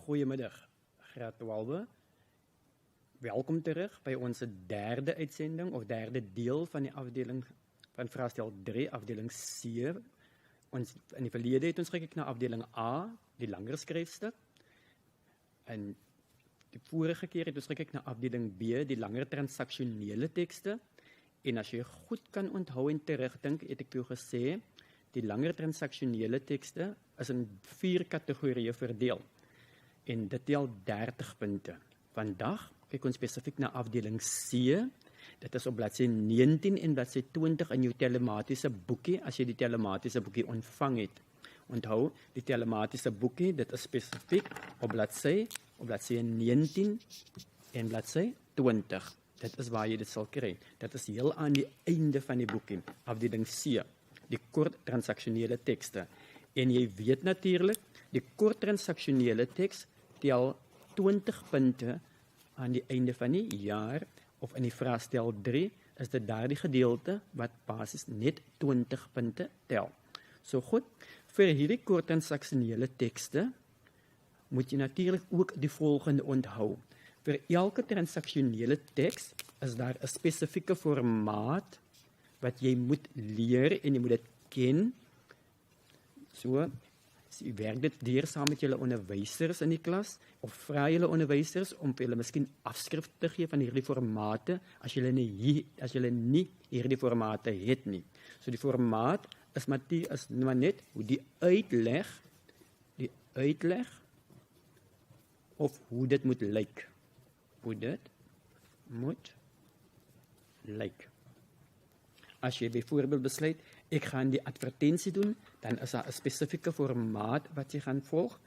Goeiemiddag, graad 12. Welkom terug bij onze derde uitzending of derde deel van die afdeling van vraagstel 3, afdeling C. In die verlede het ons gekeken naar afdeling A, die langer schrijfstuk. En de vorige keer het ons gekeken naar afdeling B, die langer transactionele teksten. En als je goed kan onthouden en terugdenken, het ik jou gezegd, die langer transactionele teksten is in 4 categorieën verdeeld. En dit tel 30 punten. Vandaag kyk ons spesifiek na afdeling C. Dit is op bladsy 19 en bladsy 20 in jou telematiese boekie, as jy die telematiese boekie ontvang het. Onthou, die telematiese boekie, dit is spesifiek op bladsy 19 en bladsy 20. Dit is waar jy dit sal kry. Dit is heel aan die einde van die boekie, afdeling C, die kort transaksionele tekste. En jy weet natuurlik, die kort transaksionele teks tel 20 punte aan die einde van die jaar, of in die vraagstel 3, is dit daardie gedeelte wat basis net 20 punte tel. So goed, vir hierdie kort transaksionele tekste, moet jy natuurlik ook die volgende onthou. Vir elke transaksionele teks is daar 'n spesifieke formaat wat jy moet leer en jy moet dit ken. So, jy werk dit deur saam met julle onderwysers in die klas, of vra julle onderwysers om vir julle miskien afskrif te gee van hierdie formate, as julle nie hierdie formate het nie. So die formaat is maar net hoe die uitleg, of hoe dit moet lyk. Hoe dit moet lyk. As jy byvoorbeeld besluit, ek gaan die advertensie doen, dan is daar 'n spesifieke formaat wat jy gaan volg.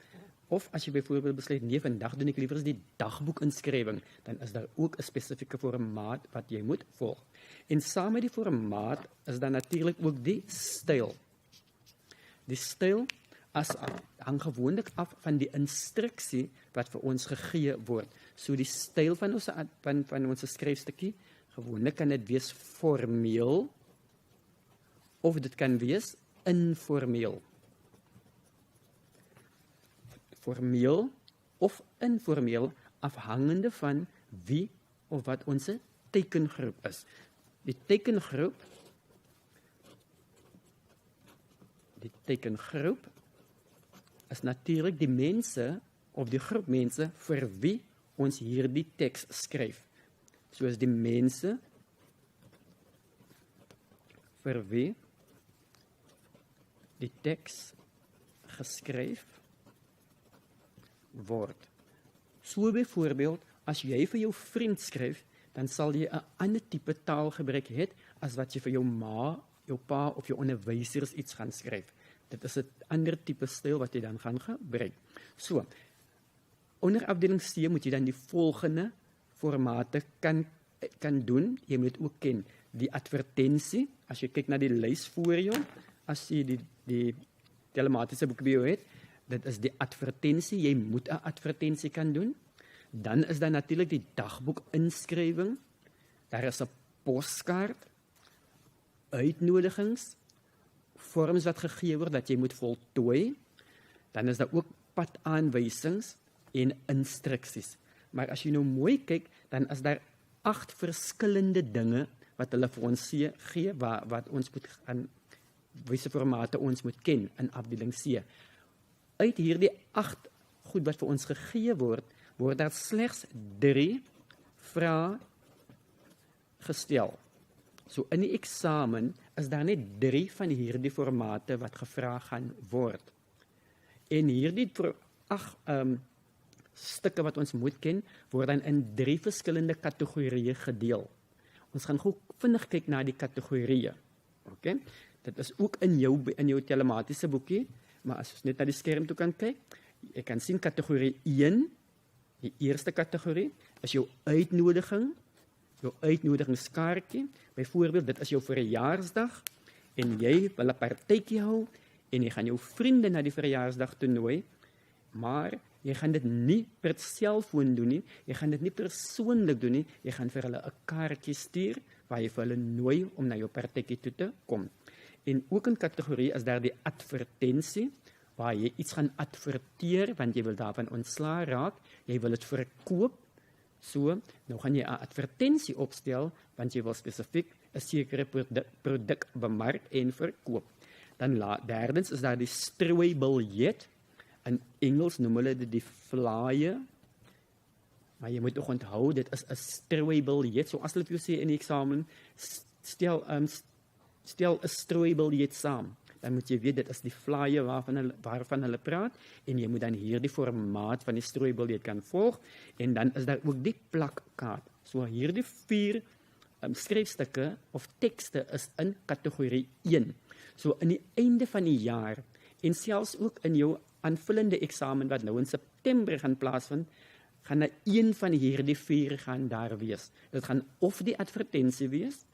Of as jy byvoorbeeld besluit, nee, vandag doen ek liewer die dagboekinskrywing, dan is daar ook 'n spesifieke formaat wat jy moet volg. En saam met die formaat is dan natuurlik ook die styl. Die styl hang gewoonlik af van die instruksie wat vir ons gegee word. So die styl van ons skryfstukkie, gewoonlik kan dit wees formeel, of dit kan wees informeel. Formeel of informeel, afhangende van wie of wat ons tekengroep is. Die tekengroep is natuurlik die mense of die groep mense vir wie ons hierdie teks skryf. Soos die mense vir wie die teks geskryf word. So byvoorbeeld, as jy vir jou vriend skryf, dan sal jy 'n ander tipe taal gebruik het as wat jy vir jou ma, jou pa of jou onderwysers iets gaan skryf. Dit is 'n ander tipe styl wat jy dan gaan gebruik. So, onder afdeling C moet jy dan die volgende formate kan doen. Jy moet ook ken die advertensie. As jy kyk na die lys voor jou, as jy die telematiese boek by jou het, dit is die advertensie. Jy moet 'n advertensie kan doen. Dan is daar natuurlik die dagboekinskrywing. Daar is 'n poskaart, uitnodigings, vorms wat gegee word dat jy moet voltooi. Dan is daar ook padaanwysings en instruksies. Maar as jy nou mooi kyk, dan is daar 8 verskillende dinge wat hulle vir ons gee, wat ons moet aan wyse formate ons moet ken in afdeling C. Uit hierdie 8 goed wat vir ons gegee word daar slegs 3 vrae gestel. So in die eksamen is daar net 3 van hierdie formate wat gevra gaan word. En hierdie 8 stukke wat ons moet ken, word dan in 3 verskillende kategorieë gedeel. Ons gaan gou vinnig kyk na die kategorieë. Okay? Dit is ook in jou telematiese boekie, maar as ons net na die skerm toe kan kyk, jy kan sien kategorie 1, die eerste kategorie, is jou uitnodigingskaartjie. Byvoorbeeld, dit is jou verjaarsdag, en jy wil 'n partytjie hou, en jy gaan jou vriende na die verjaarsdag toe nooi, maar jy gaan dit nie per selfoon doen nie, jy gaan dit nie persoonlik doen nie, jy gaan vir hulle 'n kaartjie stuur, waar jy vir hulle nooi om na jou partytjie toe te kom. En ook in kategorie is daar die advertensie, waar jy iets gaan adverteer, want jy wil daarvan ontslaa raak, jy wil dit verkoop, so, nou gaan jy 'n advertensie opstel, want jy wil spesifiek 'n sekere produk bemark en verkoop. Dan derdens is daar die strooibiljet, in Engels noem hulle dit die flyer, maar jy moet ook onthou, dit is 'n strooibiljet, so as hulle vir jou sê in die eksamen, stel 'n strooibiljet saam, dan moet jy weet, dit is die flyer waarvan hulle praat, en jy moet dan hierdie formaat van die strooibiljet kan volg, en dan is daar ook die plakkaat. So hierdie 4 skryfstukke of tekste is in kategorie 1. So in die einde van die jaar, en selfs ook in jou aanvullende eksamen wat nou in September gaan plaasvind, gaan daar een van hierdie 4 gaan daar wees. Dit gaan of die advertensie wees,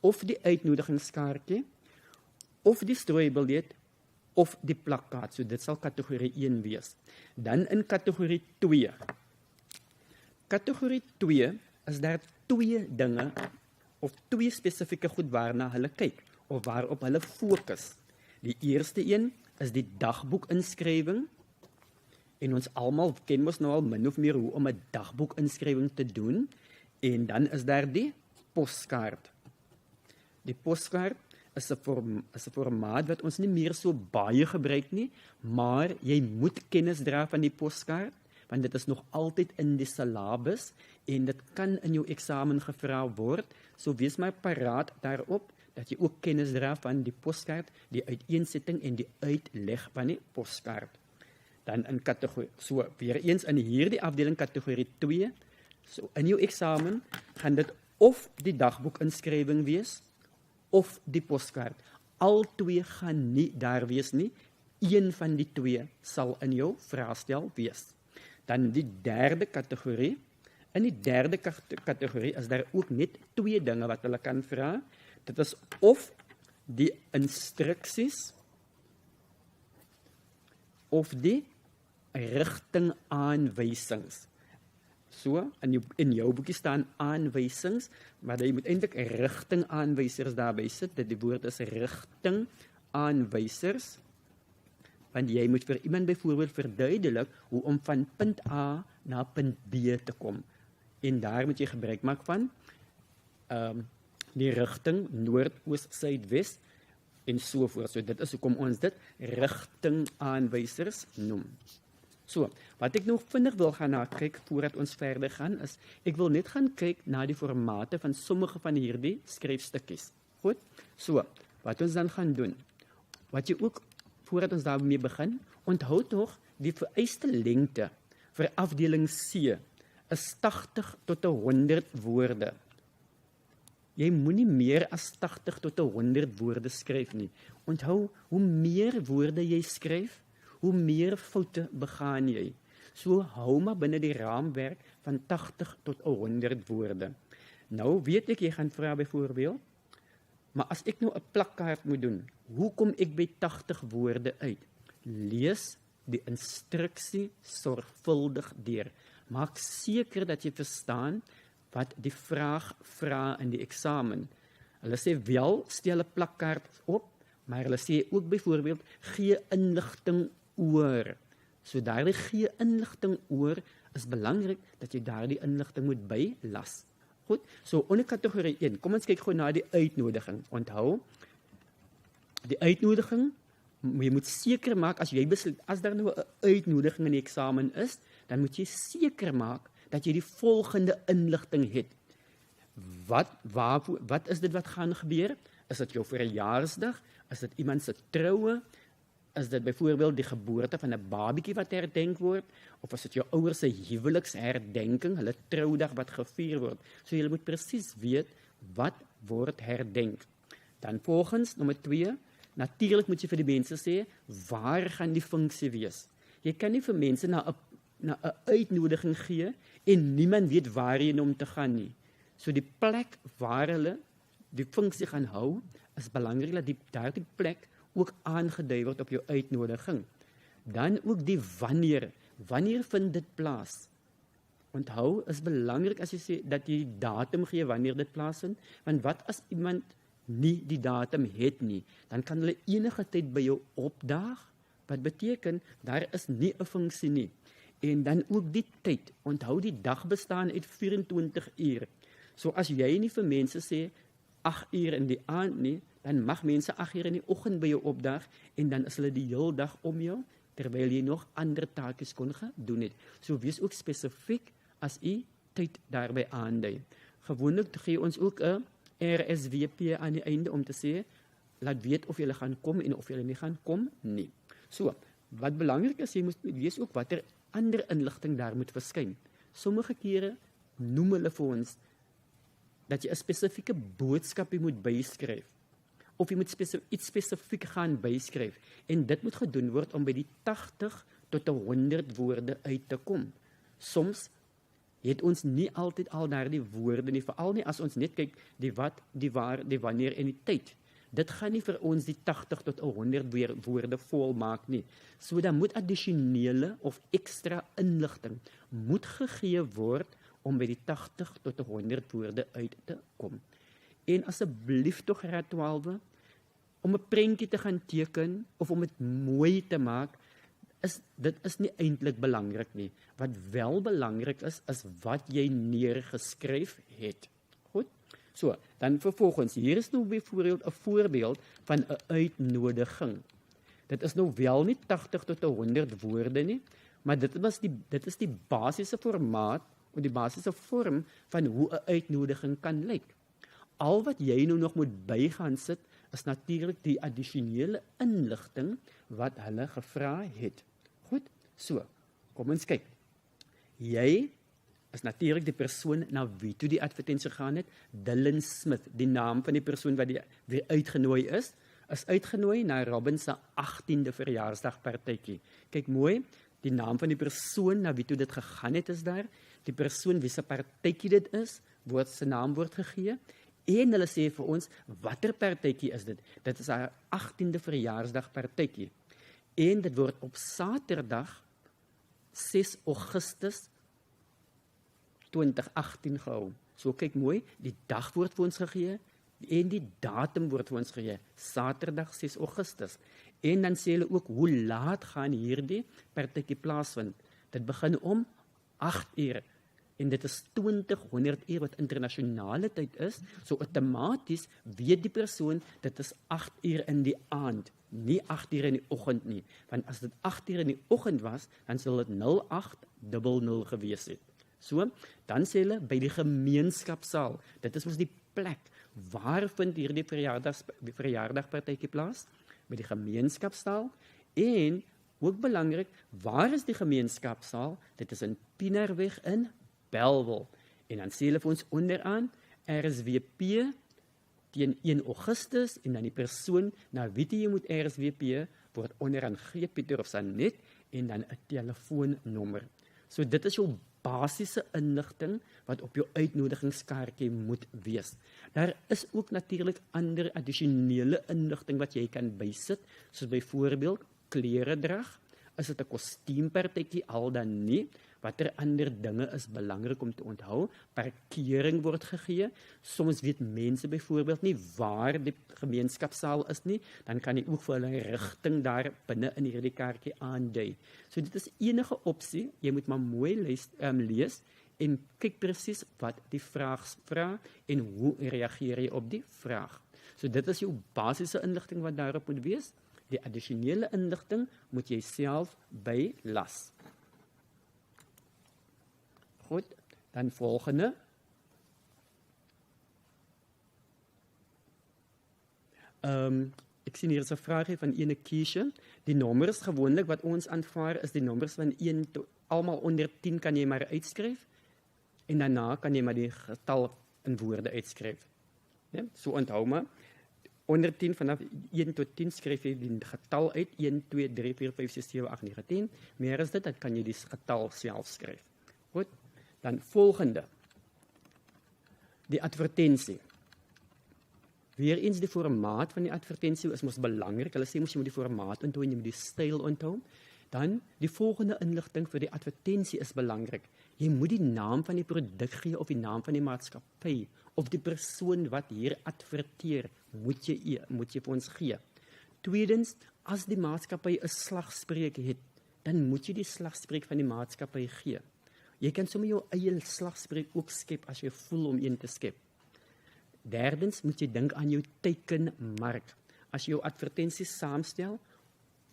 of die uitnodigingskaartjie, of die strooibiljet, of die plakkaat. So dit sal kategorie 1 wees. Dan in kategorie 2. Kategorie 2 is daar 2 dinge, of 2 spesifieke goed waarna hulle kyk, of waarop hulle fokus. Die eerste een is die dagboekinskrywing, en ons almal ken mos nou al min of meer hoe om 'n dagboekinskrywing te doen, en dan is daar die poskaart. Die poskaart is 'n formaat wat ons nie meer so baie gebruik nie, maar jy moet kennis dra van die poskaart, want dit is nog altyd in die syllabus, en dit kan in jou eksamen gevra word, so wees maar paraat daarop, dat jy ook kennis dra van die poskaart, die uiteensetting en die uitleg van die poskaart. Dan in kategorie, so weer eens in hierdie afdeling kategorie 2, so in jou eksamen gaan dit of die dagboekinskrywing wees, of die poskaart. Al 2 gaan nie daar wees nie, een van die 2 sal in jou vraestel wees. Dan die derde kategorie, in die derde kategorie is daar ook net 2 dinge wat hulle kan vra. Dit is of die instruksies, of die rigtingaanwysings. So, in jou boekie staan aanwysings, maar jy moet eintlik rigtingaanwysers daarby sit, dat die woord is rigtingaanwysers, want jy moet vir iemand byvoorbeeld verduidelik hoe om van punt A na punt B te kom. En daar moet jy gebruik maak van die rigting noord, oos, suid, wes en so voort. So dit is hoekom ons dit rigtingaanwysers noem. So, wat ek nog vinnig wil gaan na kyk voordat ons verder gaan is, ek wil net gaan kyk na die formate van sommige van hierdie skryfstukkies. Goed? So, wat ons dan gaan doen, wat jy ook voordat ons daarmee begin, onthou tog die vereiste lengte vir afdeling C is 80 tot 100 woorde. Jy moenie meer as 80 tot 100 woorde skryf nie. Onthou, hoe meer woorde jy skryf, hoe meer foute begaan jy. So hou maar binne die raamwerk van 80 tot 100 woorde. Nou weet ek, jy gaan vra byvoorbeeld, maar as ek nou 'n plakkaart moet doen, hoe kom ek by 80 woorde uit? Lees die instruksie sorgvuldig deur. Maak seker dat jy verstaan wat die vraag vra in die eksamen. Hulle sê wel, stel 'n plakkaart op, maar hulle sê ook byvoorbeeld, gee inligting oor. So daardie gee inligting oor, is belangrik dat jy daardie inligting moet bylas. Goed, so onder kategorie 1, kom ons kyk gou na die uitnodiging. Onthou, die uitnodiging, jy moet seker maak, as jy besluit, as daar nou 'n uitnodiging in die eksamen is, dan moet jy seker maak, dat jy die volgende inligting het. Wat is dit wat gaan gebeur? Is dit jou verjaarsdag? Is dit iemand se troue? Is dit byvoorbeeld die geboorte van 'n babietjie wat herdenk word? Of is dit jou ouers se huweliksherdenking, hulle troudag wat gevier word? So jy moet presies weet, wat word herdenk. Dan volgens, nommer 2, natuurlik moet jy vir die mense sê, waar gaan die funksie wees? Jy kan nie vir mense na 'n uitnodiging gee, en niemand weet waarheen om te gaan nie. So die plek waar hulle die funksie gaan hou, is belangrik dat daardie plek ook aangedui word op jou uitnodiging. Dan ook die wanneer. Wanneer vind dit plaas? Onthou, is belangrik as jy sê dat jy die datum gee wanneer dit plaasvind, want wat as iemand nie die datum het nie, dan kan hulle enige tyd by jou opdaag, wat beteken, daar is nie 'n funksie nie. En dan ook die tyd, onthou die dag bestaan uit 24 uur. So as jy nie vir mense sê 8 uur in die aand nie, dan mag mense 8 uur in die oggend by jou opdag en dan is hulle die heel dag om jou, terwyl jy nog ander taakes kon gedoen het. So wees ook spesifiek as u tyd daarby aandui. Gewoonlik gee ons ook 'n RSVP aan die einde om te sê, laat weet of jy gaan kom en of jy nie gaan kom nie. So, wat belangrik is, jy moet weet ook watter ander inligting daar moet verskyn. Sommige kere noem hulle vir ons dat jy 'n spesifieke boodskap moet byskryf. Of jy moet iets spesifiek gaan byskryf. En dit moet gedoen word om by die 80 tot 100 woorde uit te kom. Soms het ons nie altyd al daardie woorde nie, veral nie as ons net kyk die wat, die waar, die wanneer en die tyd. Dit gaan nie vir ons die 80 tot 100 woorde volmaak nie. So dan moet addisionele of ekstra inligting moet gegee word om by die 80 tot 100 woorde uit te kom. En asseblief tog graad 12, om 'n prentjie te gaan teken of om dit mooi te maak, dit is nie eintlik belangrik nie. Wat wel belangrik is wat jy neergeskryf het. Goed? So, dan vervolgens, hier is nou byvoorbeeld 'n voorbeeld van 'n uitnodiging. Dit is nou wel nie 80 tot 100 woorde nie, maar dit is die basiese formaat of die basiese vorm van hoe 'n uitnodiging kan lyk. Al wat jy nou nog moet by gaan sit, is natuurlik die addisionele inligting wat hulle gevra het. Goed? So, kom ons kyk. Jy is natuurlik die persoon na wie toe die advertensie gegaan het, Dylan Smith, die naam van die persoon wat weer uitgenooi is uitgenooi na Robin se 18de verjaarsdagpartytjie. Kyk mooi, die naam van die persoon na wie toe dit gegaan het is daar, die persoon wie se partytjie dit is, se naam word gegee, en hulle sê vir ons, watter partytjie is dit? Dit is haar 18de verjaarsdagpartytjie. En dit word op Saterdag 6 Augustus 2018 gehou. So kyk mooi, die dag word vir ons gegee en die datum word vir ons gegee, Saterdag 6 Augustus. En dan sê hulle ook hoe laat gaan hierdie partytjie plaasvind. Dit begin om 8 uur. En dit is 2000 uur wat internasionale tyd is, so outomaties weet die persoon, dit is 8 uur in die aand, nie 8 uur in die oggend nie. Want as dit 8 uur in die oggend was, dan sal dit 0800 gewees het. So, dan sê hulle by die gemeenskapsaal, dit is ons die plek, waar vind hierdie verjaardagpartytjie plaas? By die gemeenskapsaal, en ook belangrik, waar is die gemeenskapsaal? Dit is in Pienaarweg in Bellville. En dan sê hulle vir ons onderaan, RSVP teen 1 Augustus, en dan die persoon na wie jy moet RSVP, word onderaan G. Pieter of Sanet, en dan 'n telefoonnommer. So dit is jou basiese inligting wat op jou uitnodigingskaartjie moet wees. Daar is ook natuurlik ander addisionele inligting wat jy kan bysit, soos byvoorbeeld kleredrag. Is dit 'n kostuumpartytjie al dan nie? Watter ander dinge is belangrik om te onthou? Parkering word gegee. Soms weet mense byvoorbeeld nie waar die gemeenskapsaal is nie, dan kan jy ook vir hulle rigting daar binne in hierdie kaartjie aandui. So dit is enige opsie, jy moet maar mooi lees en kyk presies wat die vraag vra en hoe reageer jy op die vraag. So dit is jou basiese inligting wat daarop moet wees. Die addisionele inligting moet jy self bylas. Goed, dan volgende. Ek sien hier is 'n vraag van ene Kiesje. Die nommers gewoonlik wat ons aanvaar is die nommers van 1 tot almal onder 10 kan jy maar uitskryf en daarna kan jy maar die getal in woorde uitskryf. Ja, so onthou maar. Onder 10 vanaf 1 tot 10 skryf jy die getal uit 1 2 3 4 5 6 7 8 9 10. Meer as dit, dan kan jy die getal self skryf. Goed. Dan volgende, die advertensie. Weereens die formaat van die advertensie is mos belangrik. Hulle sê mos jy moet die formaat onthou en jy moet die styl onthou. Dan die volgende inligting vir die advertensie is belangrik. Jy moet die naam van die produk gee of die naam van die maatskappy of die persoon wat hier adverteer, moet jy vir ons gee. Tweedens, as die maatskappy 'n slagspreuk het, dan moet jy die slagspreuk van die maatskappy gee. Jy kan sommer jou eie slagspreuk ook skep as jy voel om een te skep. Derdens, moet jy dink aan jou teikenmark. As jy jou advertensies saamstel,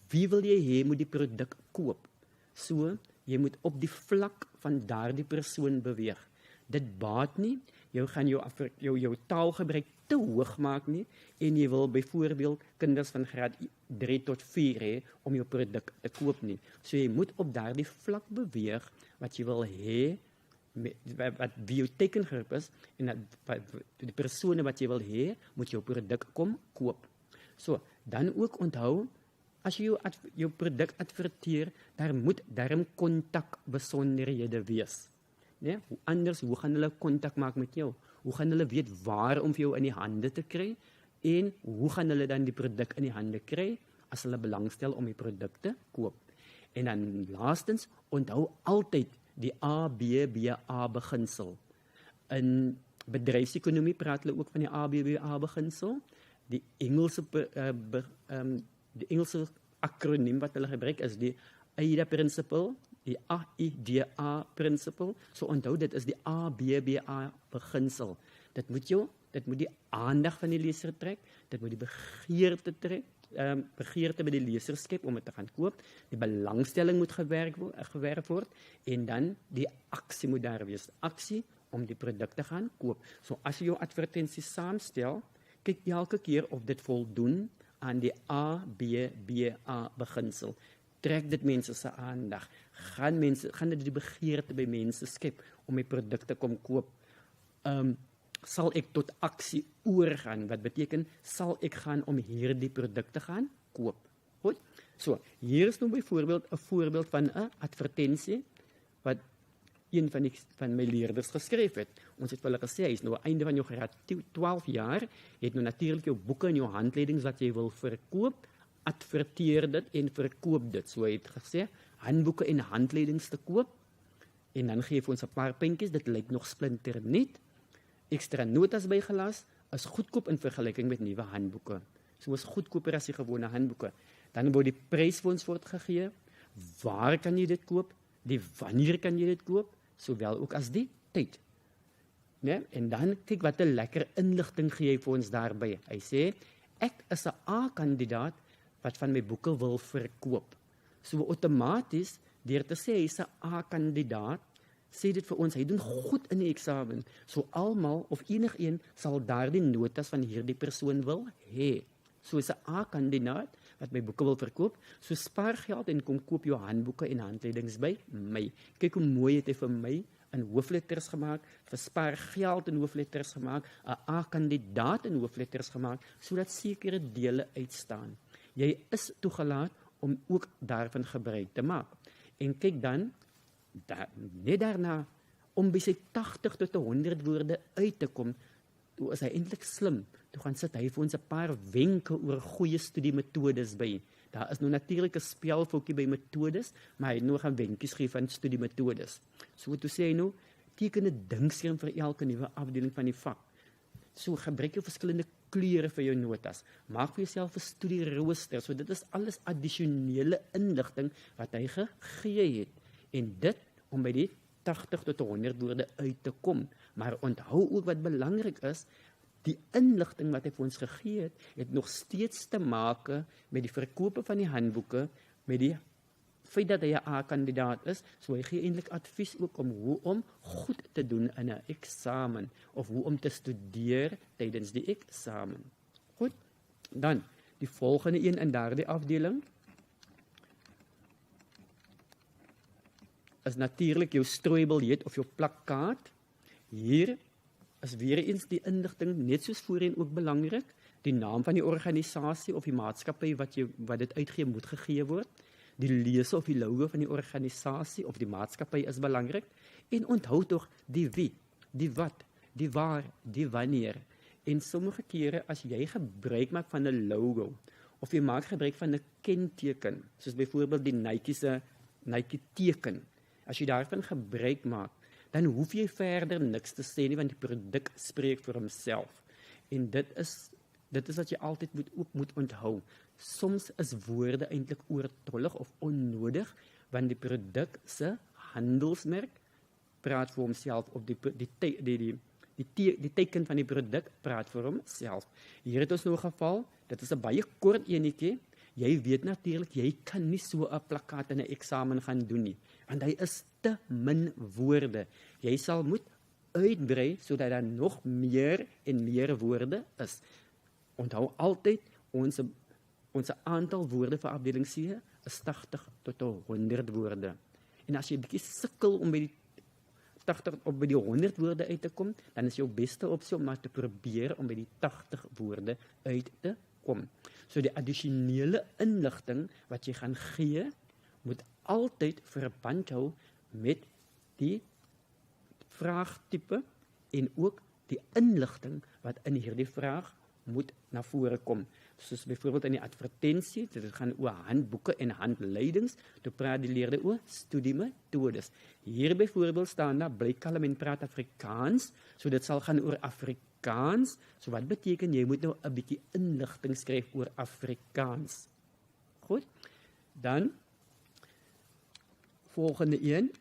wie wil jy hê moet die produk koop? So, jy moet op die vlak van daardie persoon beweeg. Dit baat nie, jy gaan jou taalgebruik te hoog maak nie, en jy wil byvoorbeeld kinders van graad 3 tot 4 hê om jou produk te koop nie. So jy moet op daardie vlak beweeg wat jy wil hê, wat wie jou tekengroep is, en die persone wat jy wil hê, moet jou produk kom koop. So, dan ook onthou, as jy jou produk adverteer, daar moet darm kontakbesonderhede wees. Nee? Hoe gaan hulle kontak maak met jou? Hoe gaan hulle weet waar om vir jou in die hande te kry? En hoe gaan hulle dan die produk in die hande kry as hulle belangstel om die produkte koop? En dan laastens, onthou altyd die ABBA beginsel. In bedryfsekonomie praat hulle ook van die ABBA beginsel. Die Engelse akroniem wat hulle gebruik is die AIDA principle, die AIDA principle. So onthou, dit is die ABBA beginsel. Dit moet die aandag van die leser trek, dit moet die begeerte by die leser skep om dit te gaan koop, die belangstelling moet gewerf word, en dan die aksie moet daar wees, aksie om die produk te gaan koop. So as jy jou advertensies saamstel, kyk elke keer of dit voldoen aan die ABBA beginsel. Trek dit mense se aandag. Gaan dit die begeerte by mense skep om die produkte kom koop. Sal ek tot aksie oorgaan? Wat beteken, sal ek gaan om hierdie produkte gaan koop? Goed? So, hier is nou byvoorbeeld 'n voorbeeld van 'n advertensie wat een van my leerders geskryf het. Ons het vir hulle gesê, hy is nou aan einde van jou graad 12 jaar, jy het nou natuurlik jou boeke en jou handleidings wat jy wil verkoop, adverteer dit en verkoop dit. So hy het gesê, handboeke en handleidings te koop, en dan gee vir ons 'n paar puntjies, dit lyk nog splinternuut. Ekstra notas bygelas, is goedkoop in vergelyking met nuwe handboeke. So is goedkoper as die gewone handboeke. Dan word die prys vir ons gegee, waar kan jy dit koop, wanneer kan jy dit koop, sowel ook as die tyd. Nee? En dan kyk wat 'n lekker inligting gee hy vir ons daarby. Hy sê, ek is 'n A-kandidaat wat van my boeke wil verkoop. So outomaties, deur te sê hy is 'n A-kandidaat, sê dit vir ons, hy doen goed in die eksamen. So almal of enigeen sal daardie notas van hierdie persoon wil hê. So is 'n A-kandidaat wat my boeke wil verkoop, so spaar geld en kom koop jou handboeke en handleidings by my. Kyk hoe mooi het hy vir my in hoofletters gemaak, vir spaar geld in hoofletters gemaak, 'n A-kandidaat in hoofletters gemaak, sodat sekere dele uitstaan. Jy is toegelaat om ook daarvan gebruik te maak. En kyk dan, net daarna, om by sy 80 tot 100 woorde uit te kom, toe is hy eintlik slim. Toe gaan sit hy vir ons 'n paar wenke oor goeie studiemetodes by. Daar is nou natuurlik 'n spelfoutjie by metodes, maar hy het nou gaan wenkies gee van studiemetodes. So toe sê hy nou, teken 'n dinkskerm vir elke nuwe afdeling van die vak. So gebruik jy verskillende kleure vir jou notas. Maak vir jouself 'n studierooster. So dit is alles addisionele inligting wat hy gegee het. En dit om by die 80 tot 100 woorde uit te kom. Maar onthou ook wat belangrik is, die inligting wat hy vir ons gegee het nog steeds te maak met die verkope van die handboeke, met die feit dat hy 'n A-kandidaat is, so hy gee eintlik advies ook om hoe om goed te doen in 'n eksamen, of hoe om te studeer tydens die eksamen. Goed, dan die volgende een in daardie afdeling is natuurlik jou strooibiljet of jou plakkaat. Hier is weer eens die inligting, net soos voorheen ook belangrik, die naam van die organisasie of die maatskappy wat dit uitgee moet gegee word. Die lese of die logo van die organisasie of die maatskappy is belangrik. En onthou tog die wie, die wat, die waar, die wanneer. En sommige kere as jy gebruik maak van 'n logo, of jy maak gebruik van 'n kenteken, soos byvoorbeeld die Nike teken, as jy daarvan gebruik maak, dan hoef jy verder niks te sê nie, want die produk spreek vir homself. En dit is wat jy altyd moet onthou. soms is woorde eintlik oortollig of onnodig, want die produk se handelsmerk praat vir homself op die teken van die produk praat vir homself. Hier het ons nou 'n geval, dit is 'n baie kort enetjie. Jy weet natuurlik, jy kan nie so 'n plakkaat in 'n eksamen gaan doen nie, want hy is te min woorde. Jy sal moet uitbrei sodat daar nog meer en meer woorde is. Onthou altyd, ons aantal woorde vir afdeling C is 80 tot 100 woorde. En as jy 'n bietjie sukkel om by die 80 op by die 100 woorde uit te kom, dan is jou beste opsie om maar te probeer om by die 80 woorde uit te kom. So die addisionele inligting wat jy gaan gee, moet altyd verband hou met die vraagtipe en ook die inligting wat in hierdie vraag moet na vore kom. Soos byvoorbeeld in die advertensie, dit gaan oor handboeke en handleidings, toe praat die leerder oor studiemetodes. Hier byvoorbeeld staan daar, bly kalm en praat Afrikaans, so dit sal gaan oor Afrikaans, so wat beteken, jy moet nou 'n bietjie inligting skryf oor Afrikaans. Goed, dan, volgende een,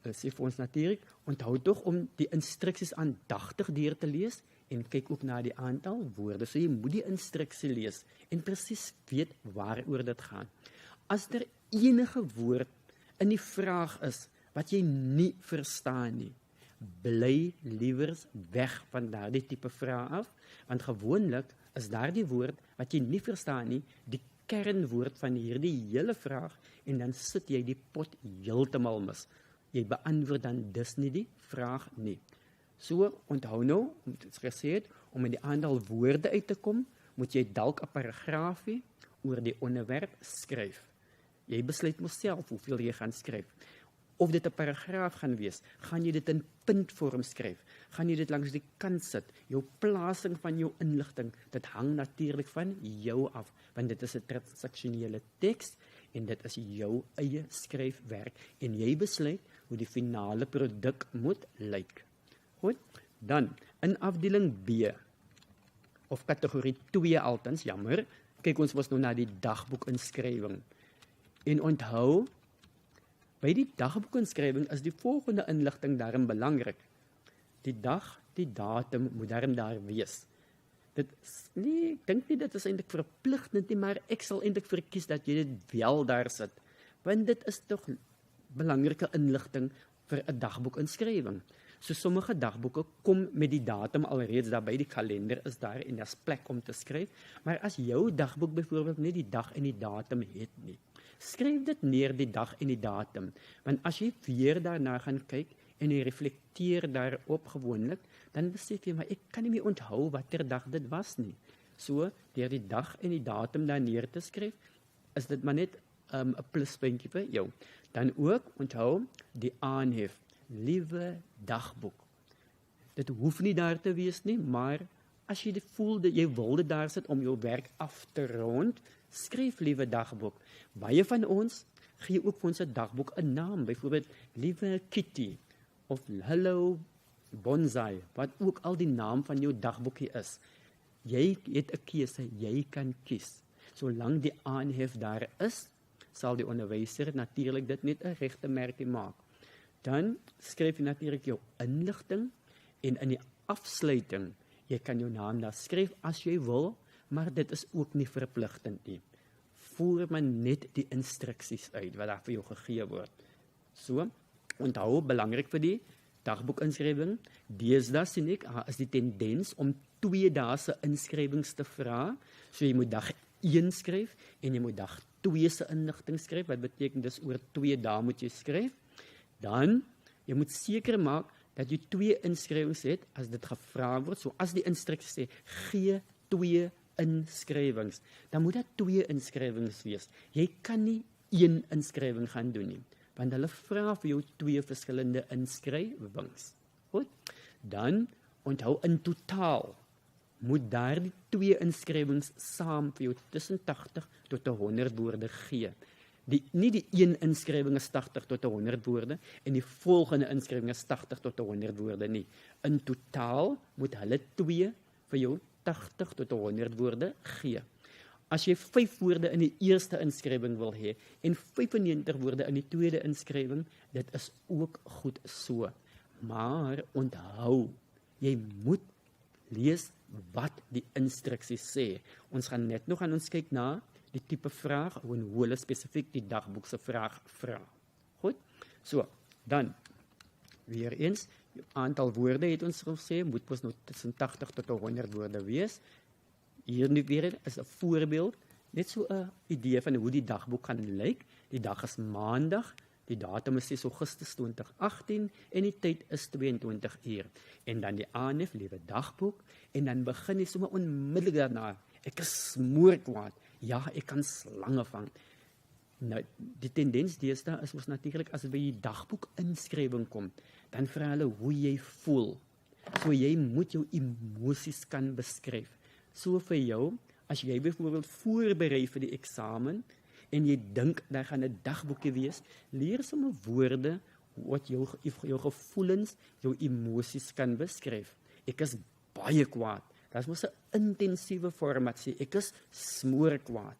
sê vir ons natuurlik, onthou tog om die instruksies aandagtig deur te lees, en kyk ook na die aantal woorde. So jy moet die instruksie lees en presies weet waaroor dit gaan. As daar enige woord in die vraag is wat jy nie verstaan nie, bly liewers weg van daardie tipe vraag af, want gewoonlik is daardie woord wat jy nie verstaan nie, die kernwoord van hierdie hele vraag, en dan sit jy die pot heeltemal mis. Jy beantwoord dan dus nie die vraag nie. So, onthou nou, het gesê het, om in die aantal woorde uit te kom, moet jy dalk 'n paragraafie oor die onderwerp skryf. Jy besluit mos self hoeveel jy gaan skryf. Of dit 'n paragraaf gaan wees, gaan jy dit in puntvorm skryf, gaan jy dit langs die kant sit, jou plasing van jou inligting, dit hang natuurlik van jou af, want dit is 'n transaksionele teks, en dit is jou eie skryfwerk, en jy besluit hoe die finale produk moet lyk. Goed, dan in afdeling B, of kategorie 2 altens, jammer, kyk ons was nou na die dagboekinskrywing. En onthou, by die dagboekinskrywing is die volgende inligting daarin belangrik. Die dag, die datum moet daarin daar wees. Dit is nie, ek dink nie dit is eintlik verpligtend nie, maar ek sal eintlik verkies dat jy dit wel daar sit, want dit is tog belangrike inligting vir 'n dagboekinskrywing. So sommige dagboeke kom met die datum alreeds daar by die kalender is daar en daar's plek om te skryf, maar as jou dagboek byvoorbeeld nie die dag en die datum het nie, skryf dit neer die dag en die datum, want as jy weer daarna gaan kyk en jy reflekteer daarop gewoonlik, dan besef jy, maar ek kan nie meer onthou watter dag dit was nie. So, deur die dag en die datum daar neer te skryf, is dit maar net 'n pluspuntjie vir jou. Dan ook, onthou, die aanhef. Liewe dagboek. Dit hoef nie daar te wees nie, maar as jy voel dat jy wil dit daar sit om jou werk af te rond, skryf liewe dagboek. Baie van ons gee ook vir ons 'n dagboek 'n naam, byvoorbeeld liewe Kitty of Hello Bonsai, wat ook al die naam van jou dagboekie is. Jy het 'n keuse, jy kan kies. Solank die aanhef daar is, sal die onderwyser natuurlik dit net 'n regte merkie maak. Dan skryf jy natuurlik jou inligting en in die afsluiting, jy kan jou naam daar skryf as jy wil, maar dit is ook nie verpligtend nie. Voer maar net die instruksies uit wat daar vir jou gegee word. So, onthou, belangrik vir die dagboekinskrywing, deesdae sien ek, is die tendens om 2 dae se inskrywings te vra, so jy moet dag 1 skryf en jy moet dag 2 se inligting skryf, wat beteken dis oor 2 dae moet jy skryf. Dan, jy moet seker maak dat jy 2 inskrywings het as dit gevra word. So as die instruksies sê, gee 2 inskrywings, dan moet daar 2 inskrywings wees. Jy kan nie 1 inskrywing gaan doen nie, want hulle vra vir jou 2 verskillende inskrywings. Goed? Dan, onthou in totaal, moet daar die 2 inskrywings saam vir jou tussen 80 tot 100 woorde gee. Nie die 1 inskrywing is 80 tot 100 woorde en die volgende inskrywing is 80 tot 100 woorde nie. In totaal moet hulle 2 vir jou 80 tot 100 woorde gee. as jy 5 woorde in die eerste inskrywing wil hê en 95 woorde in die tweede inskrywing, dit is ook goed so. Maar onthou, jy moet lees wat die instruksies sê. Ons gaan net nog aan ons kyk na die tipe vraag en hoe hulle spesifiek die dagboekse vraag vra. Goed? So, dan weer eens, die aantal woorde het ons gesê, moet ons nou tussen 80 tot 100 woorde wees. Hier nu weer is 'n voorbeeld, net so 'n idee van hoe die dagboek gaan lyk. Die dag is maandag, die datum is 6 Augustus 2018 en die tyd is 22 uur. En dan die aanhef, liewe dagboek, en dan begin jy sommer onmiddellik daarna. Ek is smoorkwaad. Ja, ek kan slange vang. Nou, die tendens deesdae is ons natuurlik as dit by die dagboek inskrywing kom, dan vra hulle hoe jy voel. So jy moet jou emosies kan beskryf. So vir jou, as jy byvoorbeeld voorberei vir die eksamen en jy dink daar gaan 'n dagboekie wees, leer sommer woorde wat jou gevoelens, jou emosies kan beskryf. Ek is baie kwaad. Dat is mos 'n intensiewe formatie. Ek is smoorkwaad.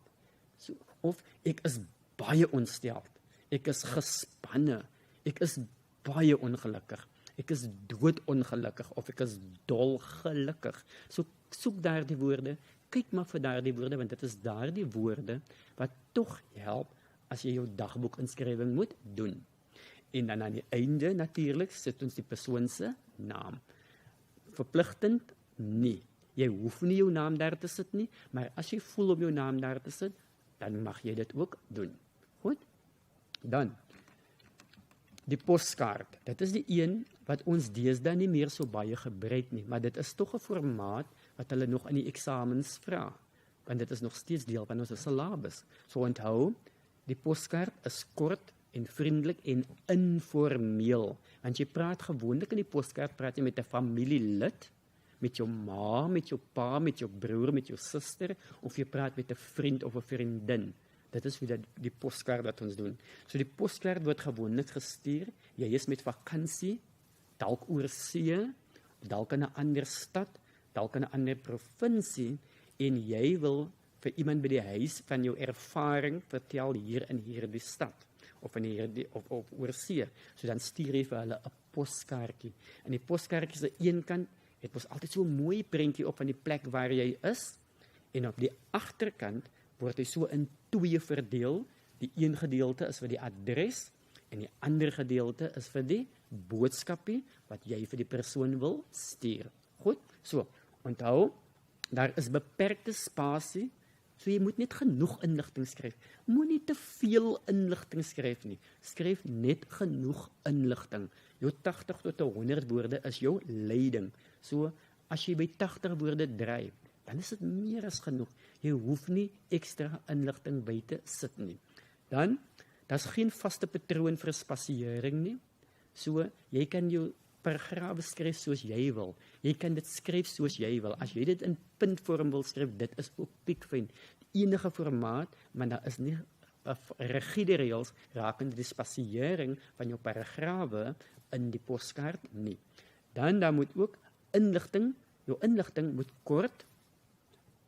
So, of ek is baie ontsteld. Ek is gespanne. Ek is baie ongelukkig. Ek is doodongelukkig of ek is dolgelukkig. So soek daar die woorde, kyk maar vir daardie woorde, want dit is daardie woorde wat tog help as jy jou dagboekinskrywing moet doen. En dan aan die einde natuurlik sit ons die persoon se naam. Verpligtend? Nee. Jy hoef nie jou naam daar te sit nie, maar as jy voel om jou naam daar te sit, dan mag jy dit ook doen. Goed? Dan die poskaart. Dit is die een wat ons deesdae nie meer so baie gebruik nie, maar dit is tog 'n formaat wat hulle nog in die eksamens vra, want dit is nog steeds deel van ons syllabus. So onthou, die poskaart is kort en vriendelik en informeel, want jy praat gewoonlik in die poskaart, praat jy met 'n familielid, met jou ma, met jou pa, met jou broer, met jou suster, of jy praat met 'n vriend of 'n vriendin. Dit is wie die poskaart wat ons doen. So die poskaart word gewoonlik gestuur, jy is met vakansie, dalk oor see, dalk in 'n ander stad, dalk in 'n ander provinsie, en jy wil vir iemand by die huis van jou ervaring vertel hier in hierdie stad, of in hierdie, of oor see. So dan stuur jy vir hulle 'n poskaartjie. En die poskaartjie se een kant het mos altyd so 'n mooi prentjie op van die plek waar jy is, en op die agterkant word hy so in 2 verdeel. Die een gedeelte is vir die adres en die ander gedeelte is vir die boodskapie wat jy vir die persoon wil stuur. Goed? So, onthou, daar is beperkte spasie, so jy moet net genoeg inligting skryf. Moenie te veel inligting skryf nie. Skryf net genoeg inligting. Jou 80 tot 100 woorde is jou leiding. So, as jy by 80 woorde dryf, dan is dit meer as genoeg. Jy hoef nie ekstra inligting by te sit nie. Dan, daar's geen vaste patroon vir spasiering nie. So, jy kan jou paragrawe skryf soos jy wil. Jy kan dit skryf soos jy wil. As jy dit in puntvorm wil skryf, dit is ook piekfyn. Enige formaat, maar daar is nie rigiede reëls rakende die spasiering van jou paragrawe in die poskaart nie. Dan daar moet ook inligting, jou inligting moet kort,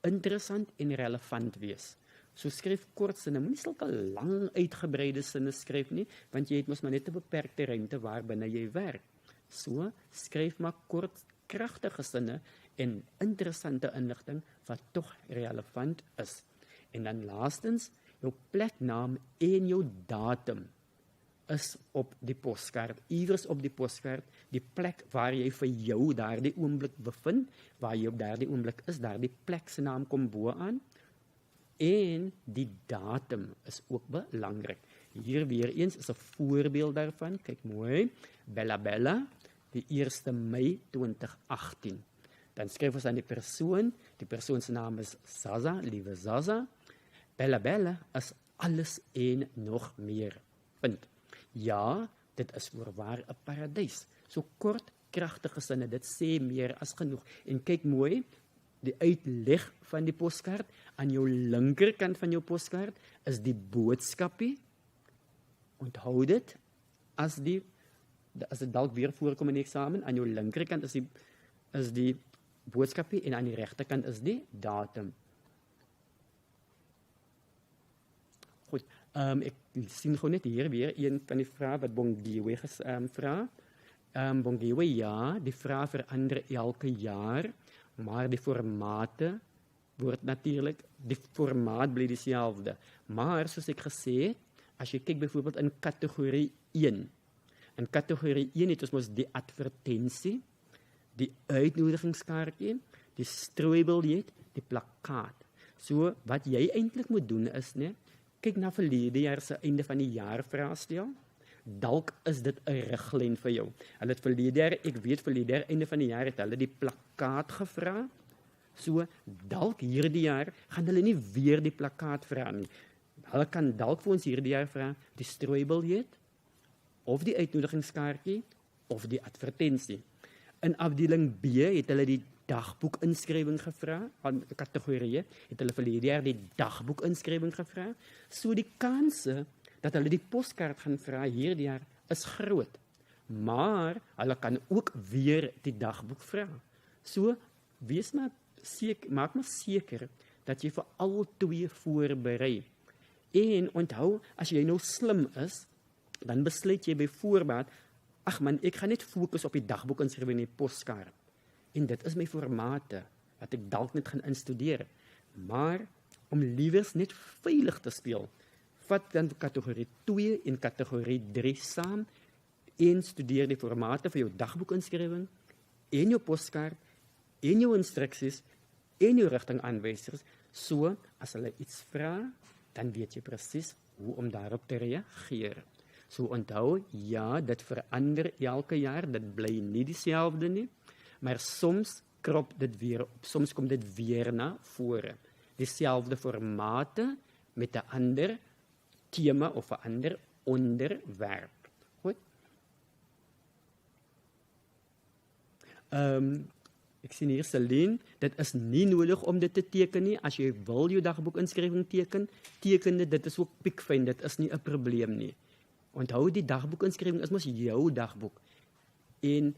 interessant en relevant wees. So skryf kort sinne, moenie sulke lang uitgebreide sinne skryf nie, want jy het mos maar net 'n beperkte ruimte waarbinne jy werk. So skryf maar kort, kragtige sinne en interessante inligting wat tog relevant is. En dan laastens, jou pleknaam en jou datum is op die poskaart, iewers op die poskaart, die plek waar jy vir jou daardie oomblik bevind, waar jy op daardie oomblik is, daardie plek se naam kom bo aan, en die datum is ook belangrik. Hier weer eens is 'n voorbeeld daarvan, kyk mooi, Bella Bella, die 1 Mei 2018. Dan skryf ons aan die persoon se naam is Zaza, liewe Zaza. Bella Bella is alles en nog meer. Punt. Ja, dit is voorwaar 'n paradys. So kort, kragtige sinne, dit sê meer as genoeg. En kyk mooi, die uitleg van die poskaart, aan jou linkerkant van jou poskaart is die boodskapie. Onthou dit, as dit dalk weer voorkom in die eksamen, aan jou linkerkant is die boodskapie en aan die regterkant is die datum. Ek sien gewoon net hier weer een van die vrae wat Bongiwe vra. Bongiwe, ja, die vrae verander elke jaar, maar die formate word natuurlik, die formaat bly dieselfde. Maar soos ek gesê het, as jy kyk byvoorbeeld in kategorie 1. In kategorie 1 het ons mos die advertensie, die uitnodigingskaartjie, die strooibiljet, die plakkaat. So wat jy eintlik moet doen is, né, kyk na verlede jaar se einde van die jaar vraestel. Dalk is dit 'n riglyn vir jou. Hulle het verlede jaar, ek weet verlede jaar einde van die jaar het hulle die plakkaat gevra. So dalk hierdie jaar gaan hulle nie weer die plakkaat vra nie. Hulle kan dalk vir ons hierdie jaar vra die strooibiljet of die uitnodigingskaartjie of die advertensie. In afdeling B het hulle die dagboekinskrywing gevra, aan kategorieë het hulle verlede jaar die dagboekinskrywing gevra. So die kanse dat hulle die poskaart gaan vra hierdie jaar is groot. Maar hulle kan ook weer die dagboek vra. So maak maar seker dat jy vir al twee voorberei. En onthou, as jy nou slim is, dan besluit jy byvoorbeeld, ag man, ek gaan net fokus op die dagboekinskrywing en die poskaart. En dit is my formate, wat ek dalk net gaan instudeer. Maar, om liewers net veilig te speel, vat dan kategorie 2 en kategorie 3 saam, en studeer die formate vir jou dagboekinskrywing, en jou poskaart, en jou instruksies, en jou rigtingaanwysers, so, as hulle iets vra, dan weet jy presies hoe om daarop te reageer. So onthou, ja, dit verander elke jaar, dit bly nie dieselfde nie, maar soms krop dit weer op, soms kom dit weer na vore. Dieselfde formate met 'n ander tema of 'n ander onderwerp. Goed? Ek sien hier Celine, dit is nie nodig om dit te teken nie. As jy wil jou dagboekinskrywing teken dit is ook piekfyn, dit is nie 'n probleem nie. Onthou, die dagboekinskrywing is mos jou dagboek. En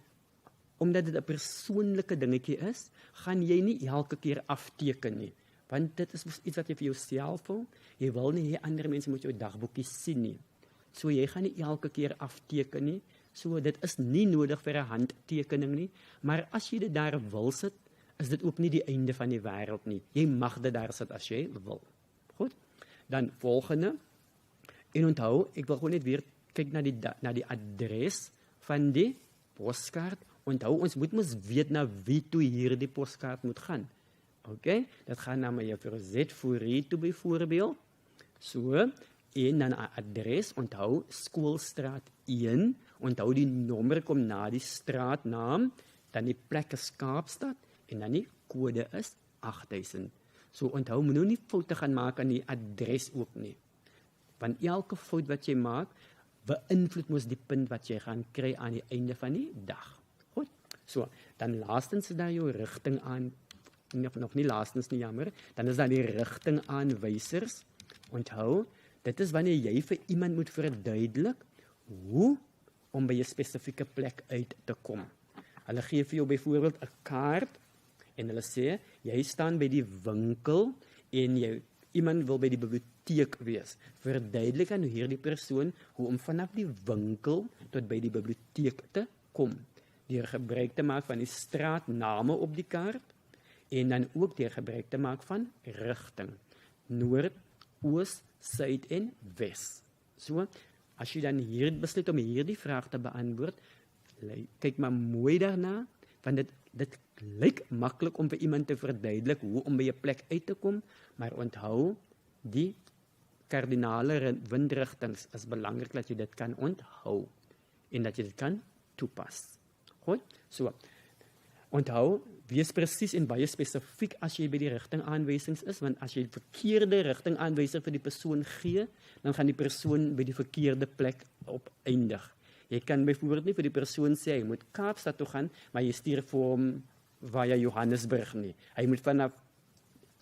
omdat dit 'n persoonlike dingetjie is, gaan jy nie elke keer afteken nie. Want dit is iets wat jy vir jouself wil. Jy wil nie hê ander mense moet jou dagboekie sien nie. So jy gaan nie elke keer afteken nie. So dit is nie nodig vir 'n handtekening nie, maar as jy dit daar wil sit, is dit ook nie die einde van die wêreld nie. Jy mag dit daar sit as jy wil. Goed? Dan volgende. En onthou, ek wil gewoon net weer kyk na die adres van die poskaart. Onthou, ons moet mos weet na wie toe hierdie poskaart moet gaan. OK? Dit gaan na mevrou Z Fourie toe byvoorbeeld. So, en dan 'n adres, onthou Skoolstraat 1, onthou die nommer kom na die straatnaam, dan die plek is Kaapstad en dan die kode is 8000. So onthou, moet nou nie foute gaan maak aan die adres ook nie. Want elke fout wat jy maak, beïnvloed mos die punt wat jy gaan kry aan die einde van die dag. Goed. So, dan laastens is daar jou rigting aan, nog nie laastens nie, jammer, dan is daar die rigtingaanwysers. Onthou, dit is wanneer jy vir iemand moet verduidelik hoe om by 'n spesifieke plek uit te kom. Hulle gee vir jou byvoorbeeld 'n kaart en hulle sê, jy staan by die winkel en iemand wil by die biblioteek wees. Verduidelik aan hierdie persoon hoe om vanaf die winkel tot by die biblioteek te kom. Deur gebruik te maak van die straatname op die kaart en dan ook deur gebruik te maak van rigting. Noord, oos, suid en wes. So, as jy dan hier besluit om hierdie vraag te beantwoord, kyk maar mooi daarna, want dit lyk maklik om vir iemand te verduidelik hoe om by 'n plek uit te kom, maar onthou, die kardinale windrigtings is belangrik dat jy dit kan onthou en dat jy dit kan toepas. Goed? So, onthou, wees presies en baie spesifiek as jy by die rigtingaanwysings is, want as jy die verkeerde rigtingaanwyser vir die persoon gee, dan gaan die persoon by die verkeerde plek opeindig. Jy kan byvoorbeeld nie vir die persoon sê, hy moet Kaapstad toe gaan, maar jy stuur vir hom via Johannesburg nie. Hy moet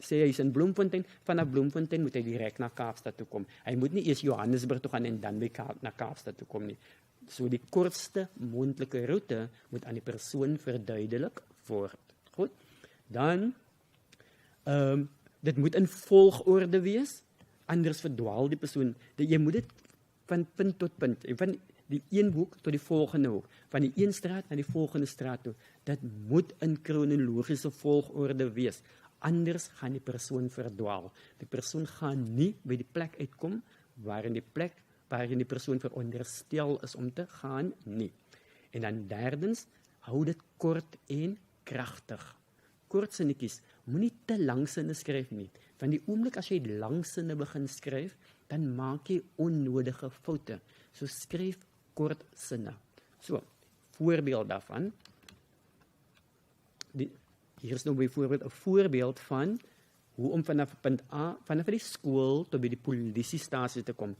sê hy is in Bloemfontein, vanaf Bloemfontein moet hy direk na Kaapstad toe kom. Hy moet nie eers Johannesburg toe gaan en dan na Kaapstad toe kom nie. So die kortste moontlike roete moet aan die persoon verduidelik word. Goed? Dan, dit moet in volgorde wees. anders verdwaal die persoon. Jy moet dit van punt tot punt, en van die een hoek tot die volgende hoek, van die een straat na die volgende straat toe. Dit moet in kronologiese volgorde wees. Anders gaan die persoon verdwaal. Die persoon gaan nie by die plek uitkom waarin die persoon veronderstel is om te gaan nie. En dan derdens, hou dit kort en kragtig. Kort sinnetjies, moenie te lang sinne skryf nie. Van die oomblik as jy lang sinne begin skryf, dan maak jy onnodige foute. So skryf kort sinne. So, voorbeeld daarvan. Hier is nou byvoorbeeld 'n voorbeeld van hoe om vanaf punt A, vanaf die skool tot by die polisiestasie te kom.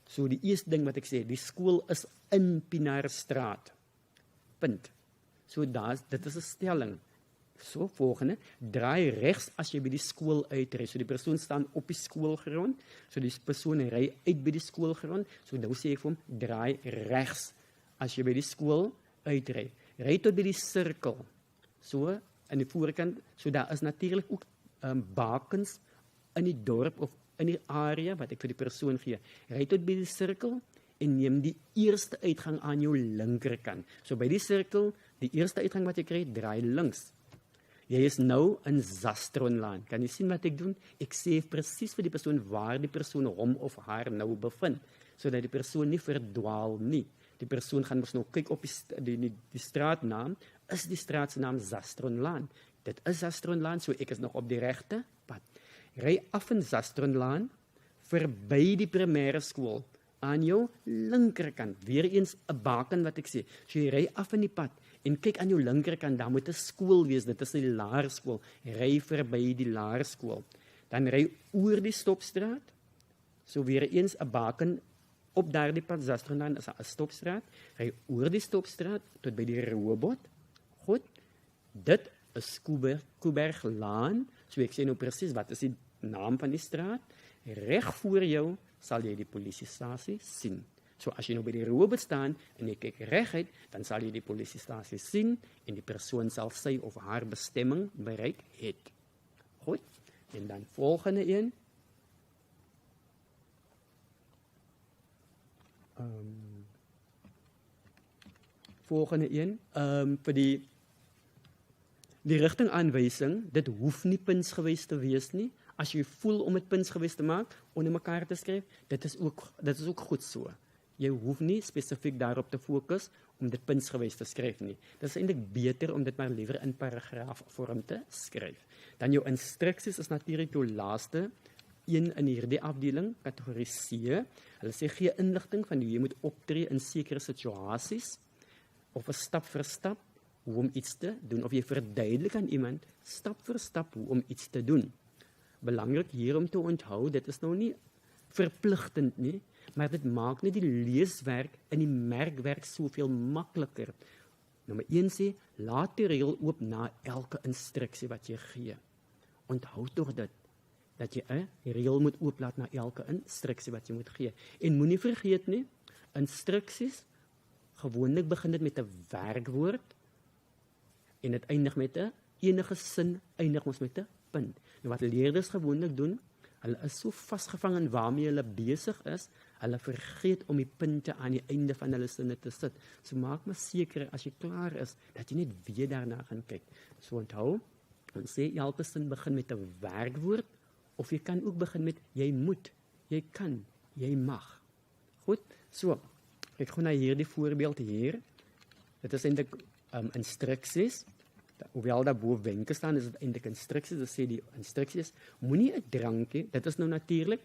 So die eerste ding wat ek sê, die skool is in Pienaarstraat. Punt. So dit is 'n stelling. So volgende, draai regs as jy by die skool uitry. So die persoon staan op die skoolgrond, so die persoon ry uit by die skoolgrond. So nou sê ek vir hom, draai regs as jy by die skool uitry. Ry tot by die sirkel. So aan die voorkant, so daar is natuurlik ook bakens in die dorp of in die area wat ek vir die persoon gee. Ry tot by die sirkel en neem die eerste uitgang aan jou linkerkant. So by die sirkel, die eerste uitgang wat jy kry, draai links. Jy is nou in Zastronlaan. Kan jy sien wat ek doen? Ek sê presies vir die persoon waar die persoon hom of haar nou bevind, sodat die persoon nie verdwaal nie. Die persoon gaan mos nou kyk op die straatnaam, is die straat se naam Zastronlaan. Dit is Zastronlaan, so ek is nog op die regte pad. Ry af in Zastronlaan, verby die primêre skool, aan jou linkerkant, weer eens 'n baken wat ek sê. So jy ry af in die pad, en kyk aan jou linkerkant, daar moet 'n skool wees, dit is die laerskool. Ry verby die laerskool. Dan ry oor die stopstraat, so weer eens 'n baken op daardie pad, Zastronlaan is 'n stopstraat. Ry oor die stopstraat tot by die robot. Goed, dit is Kuiberglaan, so ek sê nou presies wat is die naam van die straat. Reg voor jou sal jy die polisiestasie sien. So as jy nou by die robot staan en jy kyk reguit, dan sal jy die polisiestasie sien en die persoon sal sy of haar bestemming bereik het. Goed, en dan volgende een. Vir die rigtingaanwysing, dit hoef nie punsgewys te wees nie. As jy voel om dit punsgewys te maak, onder mekaar te skryf, dit is ook goed so. Jy hoef nie spesifiek daarop te fokus om dit punsgewys te skryf nie. Dit is eintlik beter om dit maar liewer in paragraafvorm te skryf. Dan jou instruksies is natuurlik jou laaste een in hierdie afdeling, kategorie C. Hulle sê gee inligting van hoe jy moet optree in sekere situasies, of 'n stap vir stap hoe om iets te doen, of jy verduidelik aan iemand stap vir stap hoe om iets te doen. Belangrik hier om te onthou, dit is nou nie verpligtend nie, maar dit maak net die leeswerk en die merkwerk soveel makliker. Nommer 1 sê, laat die reël oop na elke instruksie wat jy gee. Onthou tog dit, dat jy 'n reël moet ooplaat na elke instruksie wat jy moet gee. En moenie vergeet nie, instruksies, gewoonlik begin dit met 'n werkwoord, en dit eindig met 'n enige sin, eindig ons met 'n punt. Nou wat leerders gewoonlik doen, hulle is so vasgevang in waarmee hulle besig is, hulle vergeet om die punte aan die einde van hulle sinne te sit. So maak maar seker as jy klaar is, dat jy net weer daarna gaan kyk. So onthou, ons sê elke sin begin met 'n werkwoord, of jy kan ook begin met jy moet, jy kan, jy mag. Goed, so, ek gaan na hierdie voorbeeld hier. Dit is eintlik instruksies. Hoewel daar bo wenke staan, is dit eintlik instruksies. Dit sê die instruksies, moenie 'n drankie, dit is nou natuurlik,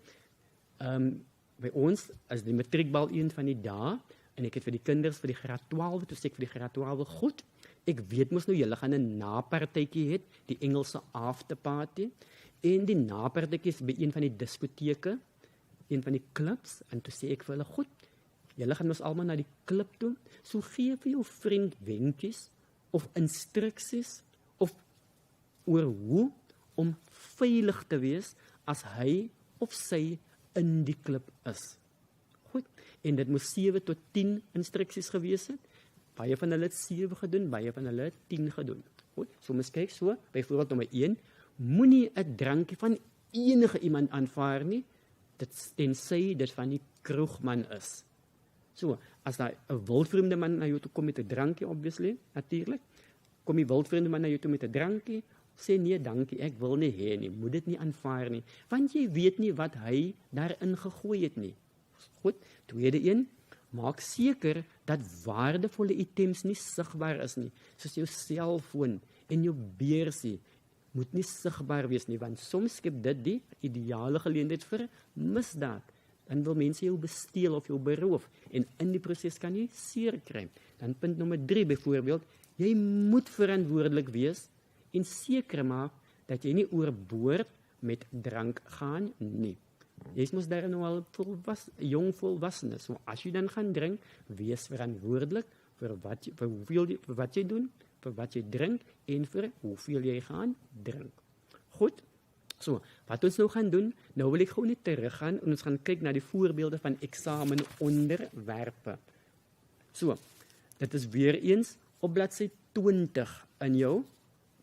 by ons, as die matriekbal een van die dae, en ek het vir die kinders, vir die graad 12, toe sê ek vir die graad 12, goed, ek weet mos nou, julle gaan 'n napartytjie het, die Engelse afterparty, en die napartytjie is by een van die diskoteke, een van die clubs, en toe sê ek vir hulle, goed, julle gaan mos almal na die klub toe, so gee vir jou vriend wenkies, of instruksies, of oor hoe om veilig te wees, as hy of sy in die klub is. Goed, en dit moes 7 tot 10 instruksies gewees het. Baie van hulle het 7 gedoen, baie van hulle het 10 gedoen. Goed, so mens kyk so, byvoorbeeld nommer 1, moenie 'n drankie van enige iemand aanvaar nie, tensy dit van die kroegman is. So, as daar 'n wildvreemde man na jou toe kom met 'n drankie, obviously, natuurlik, kom die wildvreemde man na jou toe met 'n drankie, sê nee, dankie, ek wil nie hê nie, moet dit nie aanvaar nie, want jy weet nie wat hy daarin gegooi het nie. Goed, tweede een, maak seker dat waardevolle items nie sigbaar is nie, soos jou selfoon en jou beursie, moet nie sigbaar wees nie, want soms skep dit die ideale geleentheid vir misdaad. Dan wil mense jou besteel of jou beroof, en in die proses kan jy seer kry. Dan punt nommer 3 byvoorbeeld, jy moet verantwoordelik wees en seker maak dat jy nie oorboord met drank gaan nie. Jy is mos daar nou al jong volwassene, so as jy dan gaan drink, wees verantwoordelik vir wat jy doen, vir wat jy drink en vir hoeveel jy gaan drink. Goed, so wat ons nou gaan doen, nou wil ek gou net teruggaan en ons gaan kyk na die voorbeelde van eksamenonderwerpe. So, dit is weer eens op bladsy 20 in jou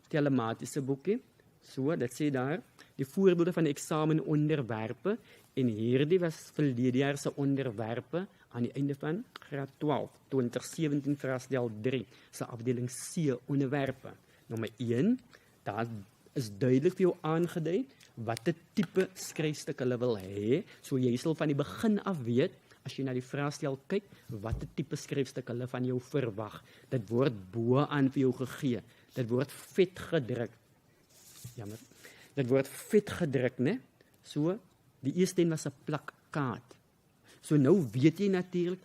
telematiese boekie. So, dit sê daar, die voorbeelde van eksamenonderwerpe, en hierdie was verlede jaar se onderwerpe aan die einde van graad 12, 2017 vraestel 3, se afdeling C onderwerpe. Nommer 1, daar is duidelik vir jou aangedui watter tipe skryfstuk hulle wil hê. So jy sal van die begin af weet, as jy na die vraestel kyk, watter tipe skryfstuk hulle van jou verwag. Dit word bo aan vir jou gegee. Dit word vet gedruk. Jammer. Dit word vet gedruk, né? So, die eerste een was 'n plakkaat. So nou weet jy natuurlik,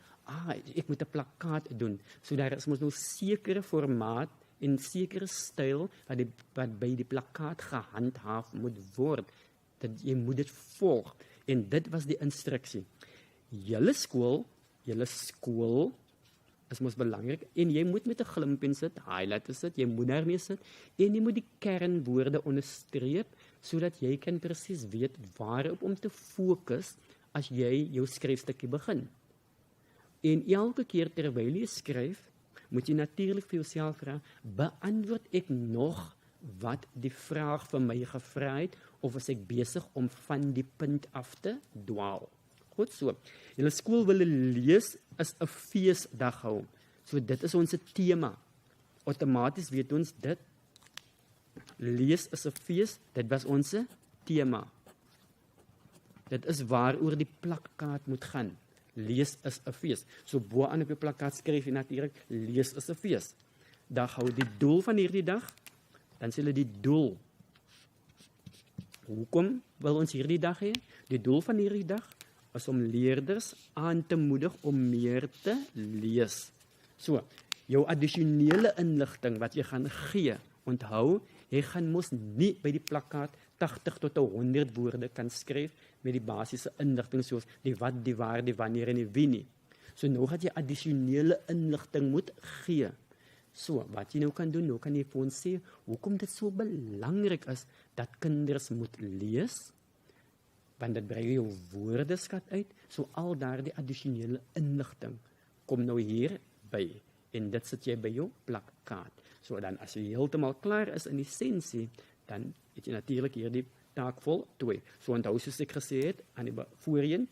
ek moet 'n plakkaat doen. So daar is mos nou sekere formaat en sekere styl wat by die plakkaat gehandhaaf moet word. Dat jy moet dit volg. En dit was die instruksie. Julle skool is mos belangrik, en jy moet met 'n glimpen sit, highlighter sit, jy moet daarmee sit, en jy moet die kernwoorde onderstreep, sodat jy kan presies weet waarop om te fokus as jy jou skryfstukkie begin. En elke keer terwyl jy skryf, moet jy natuurlik vir jouself vra, beantwoord ek nog wat die vraag vir my gevra het, of is ek besig om van die punt af te dwaal? Goed so. Julle skool wil lees is 'n feesdag hou. So dit is ons tema. Outomaties weet ons dit. Lees is 'n fees, dit was ons tema. Dit is waaroor die plakkaat moet gaan. Lees is 'n fees. So bo aan op die plakkaat skryf jy natuurlik, lees is 'n fees. Dag hou die doel van hierdie dag, dan sê hulle die doel. Hoekom wil ons hierdie dag hê? Die doel van hierdie dag is om leerders aan te moedig om meer te lees. So, jou addisionele inligting wat jy gaan gee, onthou, jy gaan mos nie by die plakkaat 80 tot 100 woorde kan skryf met die basiese inligting soos die wat, die waar, die wanneer en die wie nie. So nou gaan jy addisionele inligting moet gee. So, wat jy nou kan doen, nou kan jy vir ons sê, hoekom dit so belangrik is, dat kinders moet lees, want dit brei jou woordeskat uit, so al daardie addisionele inligting kom nou hier by, en dit sit jy by jou plakkaat. So dan, as jy heeltemal klaar is in die sensie, dan het jy natuurlik hier die taak vol 2. So onthou soos ek gesê het, aan die voorheen,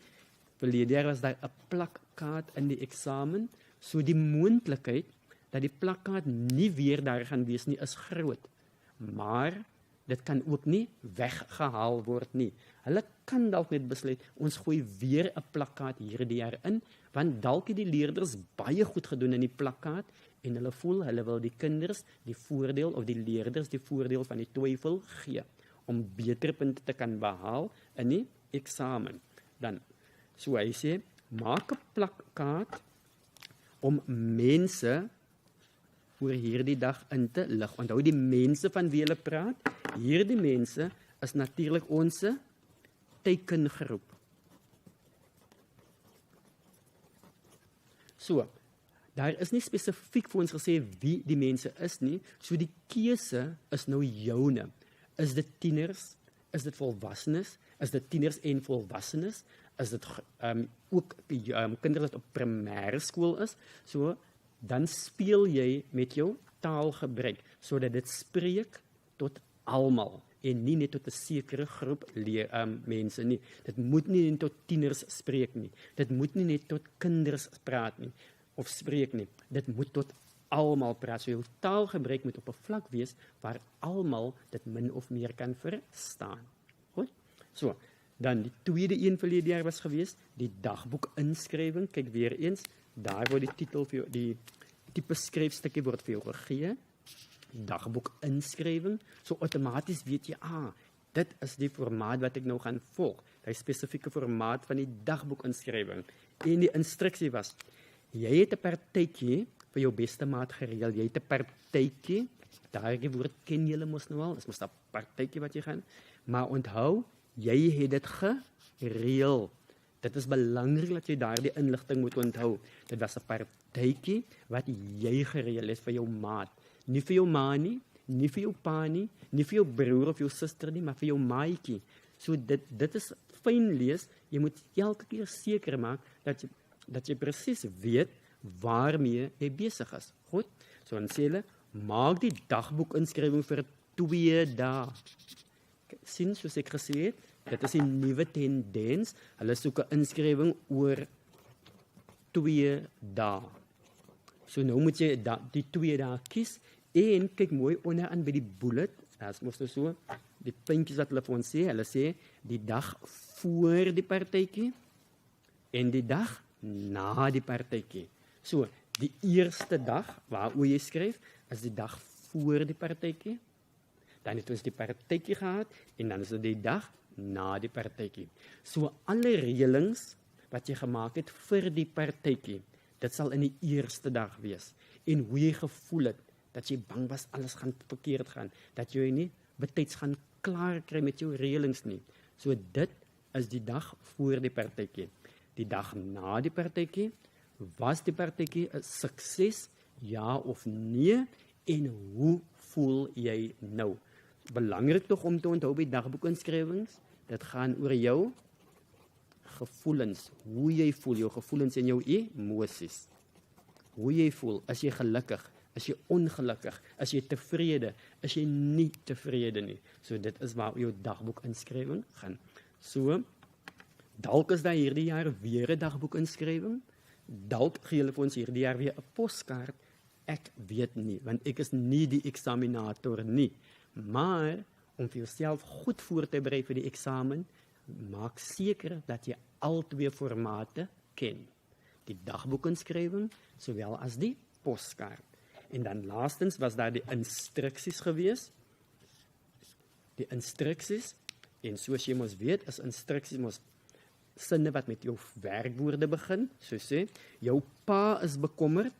verlede jaar was daar 'n plakkaat in die eksamen, so die moontlikheid dat die plakkaat nie weer daar gaan wees nie, is groot. Maar dit kan ook nie weggehaal word nie. Hulle kan dalk net besluit, ons gooi weer 'n plakkaat hierdie jaar in, want dalk het die leerders baie goed gedoen in die plakkaat, en hulle voel, hulle wil die kinders die voordeel, of die leerders die voordeel van die twyfel gee, om beter punte te kan behaal in die eksamen. Dan, so hy sê, maak 'n plakkaat om mense oor hierdie dag in te lig. Onthou die mense van wie hulle praat, hierdie mense is natuurlik ons teikengroep. So, daar is nie spesifiek vir ons gesê wie die mense is nie, so die keuse is nou joune. Is dit tieners? Is dit volwassenes? Is dit tieners en volwassenes? Is dit ook kinders wat op primêre skool is? So, dan speel jy met jou taalgebruik, sodat dit spreek tot almal. en nie net tot 'n sekere groep mense nie. Dit moet nie net tot tieners spreek nie. Dit moet nie net tot kinders praat nie of spreek nie. Dit moet tot almal praat. So jou taalgebruik moet op 'n vlak wees waar almal dit min of meer kan verstaan. Goed? So, dan die tweede een verlede jaar was geweest, die dagboek inskrywing. Kyk weer eens, daar word die titel vir jou, die tipe skryfstukkie word vir jou gegee. Dagboek inskrywing. So outomaties weet jy, dit is die formaat wat ek nou gaan volg. Die spesifieke formaat van die dagboek inskrywing. En die instruksie was, jy het 'n partytjie vir jou beste maat gereël. Jy het 'n partytjie, daardie woord ken julle mos nou al, dis mos 'n partytjie wat jy gaan. Maar onthou, jy het dit gereël. Dit is belangrik dat jy daardie inligting moet onthou. Dit was 'n partytjie wat jy gereël het vir jou maat. Nie vir jou ma nie, nie vir jou pa nie, nie vir jou broer of jou suster nie, maar vir jou maatjie. So dit is fyn lees. Jy moet elke keer seker maak dat jy presies weet waarmee jy besig is. Goed? So dan sê hulle, maak die dagboek inskrywing vir 2 dae. Sien, soos ek gesê het, dit is 'n nuwe tendens. Hulle soek 'n inskrywing oor 2 dae. So nou moet jy die 2 dae kies en kyk mooi onderaan by die bullet. As mos nou so, die puntjies wat hulle vir ons sê, hulle sê die dag voor die partytjie en die dag na die partytjie. So, die eerste dag waaroor jy skryf, is die dag voor die partytjie. Dan het ons die partytjie gehad en dan is dit die dag na die partytjie. So alle reëlings wat jy gemaak het vir die partytjie, dit sal in die eerste dag wees. En hoe jy gevoel het, dat jy bang was alles gaan verkeerd gaan, dat jy nie betyds gaan klaar kry met jou reëlings nie. So dit is die dag voor die partytjie. Die dag na die partytjie, was die partytjie 'n sukses, ja of nee, en hoe voel jy nou? Belangrik tog om te onthou by dagboekinskrywings, dit gaan oor jou gevoelens, hoe jy voel, jou gevoelens en jou emosies. Hoe jy voel, as jy gelukkig, as jy ongelukkig, as jy tevrede, as jy nie tevrede nie. So dit is waar jou dagboekinskrywing gaan. So, dalk is daar hierdie jaar weer 'n dagboekinskrywing, dalk gee hulle vir ons hierdie jaar weer 'n poskaart, ek weet nie, want ek is nie die eksaminator nie. Maar, om vir jouself goed voor te berei vir die eksamen, maak seker dat jy al 2 formate ken. Die dagboekinskrywing, sowel as die poskaart. En dan laastens was daar die instruksies gewees. Die instruksies, en soos jy mos weet, is instruksies mos sinne wat met jou werkwoorde begin. So sê, jou pa is bekommerd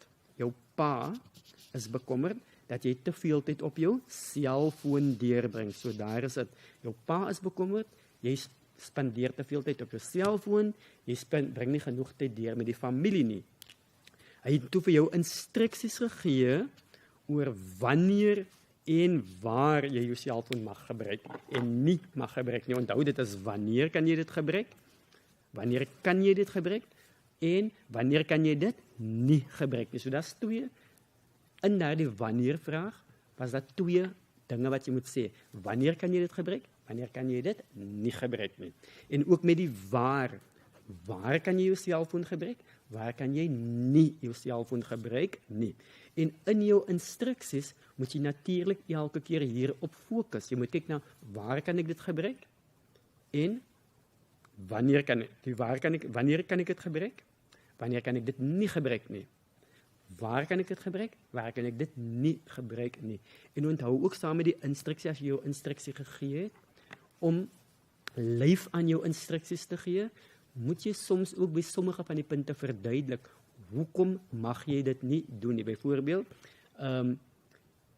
dat jy te veel tyd op jou selfoon deurbring. So daar is dit. Jou pa is bekommerd, jy spandeer te veel tyd op jou selfoon, jy bring nie genoeg tyd deur met die familie nie. Hy het toe vir jou instruksies gegee oor wanneer en waar jy jou selfoon mag gebruik en nie mag gebruik nie. Onthou, dit is wanneer kan jy dit gebruik? Wanneer kan jy dit gebruik? En wanneer kan jy dit nie gebruik nie? So dat is 2. In daardie wanneer vraag was dat 2 dinge wat jy moet sê. Wanneer kan jy dit gebruik? Wanneer kan jy dit nie gebruik nie? En ook met die waar. Waar kan jy jou selfoon gebruik? Waar kan jy nie jou selfoon gebruik nie? En in jou instruksies moet jy natuurlik elke keer hierop fokus. Jy moet kyk na waar kan ek dit gebruik? En wanneer kan ek dit gebruik? Wanneer kan ek dit nie gebruik nie? Waar kan ek dit gebruik? Waar kan ek dit nie gebruik nie? En onthou ook saam met die instruksie, as jy jou instruksie gegee het, om lyf aan jou instruksies te gee, moet jy soms ook by sommige van die punte verduidelik, hoekom mag jy dit nie doen nie? Byvoorbeeld,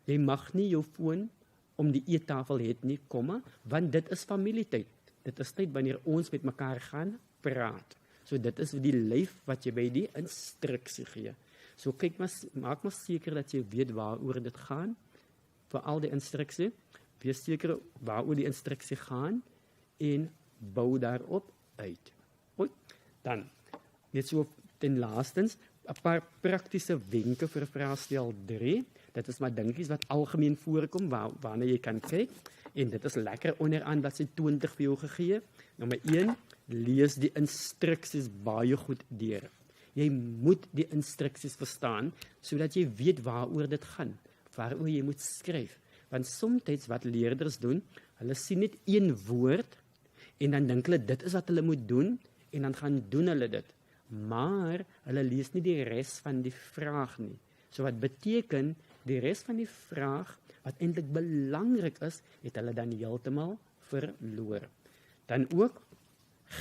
jy mag nie jou foon om die eettafel het nie, want dit is familietyd. Dit is tyd wanneer ons met mekaar gaan praat. So dit is die lyf wat jy by die instruksie gee. So kyk maak maar seker dat jy weet waaroor dit gaan, veral die instruksie. Wees seker waaroor die instruksie gaan en bou daarop uit. Goed, dan, net so ten laastens, 'n paar praktiese wenke vir vraagstel 3. Dit is maar dingetjies wat algemeen voorkom, waarna jy kan kyk. En dit is lekker onderaan bladsy 20 vir jou gegee. Nommer 1, lees die instruksies baie goed deur. Jy moet die instruksies verstaan, sodat jy weet waaroor dit gaan, waaroor jy moet skryf. Want soms wat leerders doen, hulle sien net een woord, en dan dink hulle, dit is wat hulle moet doen, en dan gaan doen hulle dit. Maar hulle lees nie die res van die vraag nie. So wat beteken, die res van die vraag, wat eintlik belangrik is, het hulle dan heeltemal verloor. Dan ook